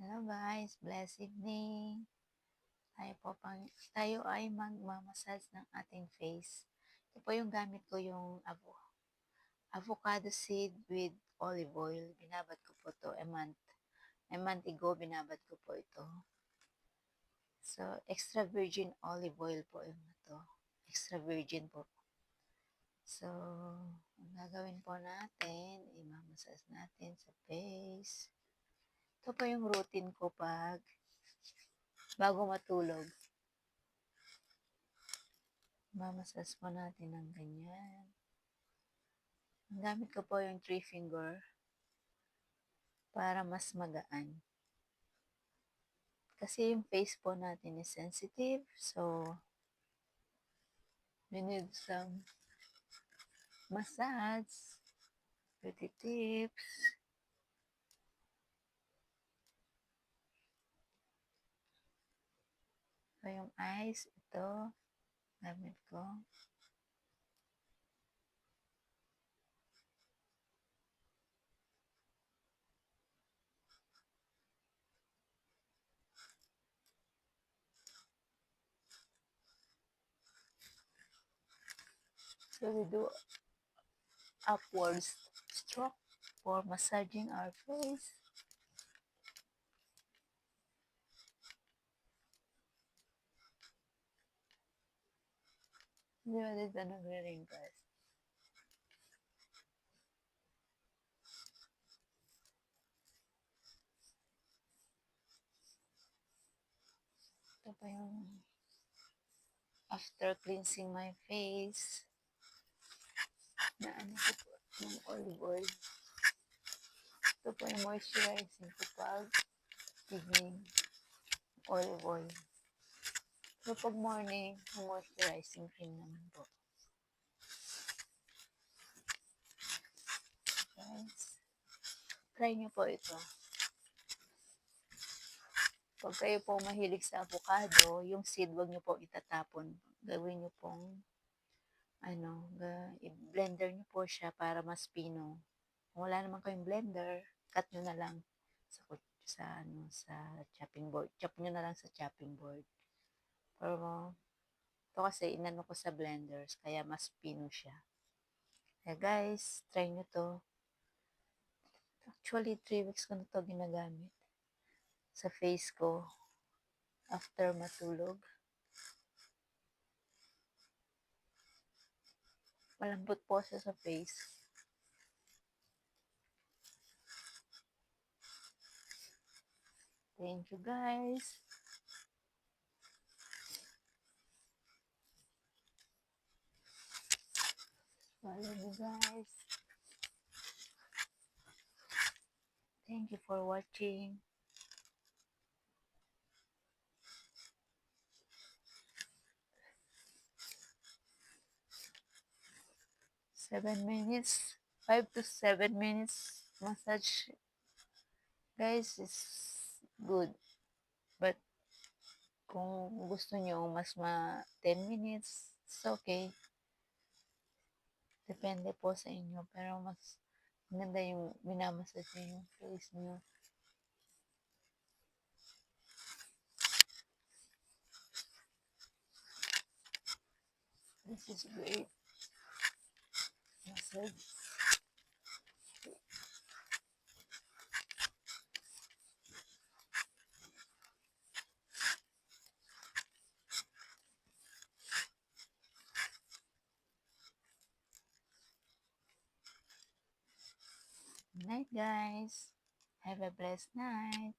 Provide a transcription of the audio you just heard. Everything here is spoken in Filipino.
Hello guys, blessed evening. Tayo ay magmamassage ng ating face. Ito po yung gamit ko yung avocado seed with olive oil. Binabad ko po to a month ago binabad ko po ito. So, extra virgin olive oil po yung to. Extra virgin po. So, ang gagawin po natin, imamassage natin sa face. Ito po yung routine ko bago matulog. Mamasas po natin ng ganyan. Ang gamit ko po yung 3 finger para mas magaan. Kasi yung face po natin is sensitive, so we need some massage, beauty tips. So yung eyes, ito, gamit ko. So we do upwards stroke for massaging our face. Di ba dito nagre-wrinkles? Ito pa yung after cleansing my face, na ano ko po, ng olive oil. Ito po yung moisturizing ko pag evening, olive oil. So pag morning, moisturizing cream naman po. Guys, try nyo po ito. Pag kayo po mahilig sa avocado, yung seed, wag nyo po itatapon. Gawin nyo pong, blender nyo po siya para mas pino. Kung wala naman kayong blender, cut nyo na lang sa chopping board. Chop nyo na lang sa chopping board. Pero ito kasi inano ko sa blenders, kaya mas pino siya. Kaya guys, try nyo to. Actually, 3 weeks ko na to ginagamit sa face ko after matulog. Malambot po siya sa face. Thank you guys. Follow me guys. Thank you for watching. Seven minutes, 5 to 7 minutes massage, guys, is good. But kung gusto nyo mas 10 minutes, it's okay. Depende po sa inyo. Pero mas maganda yung minamassage nyo yung face nyo. This is great massage. Good night, guys. Have a blessed night.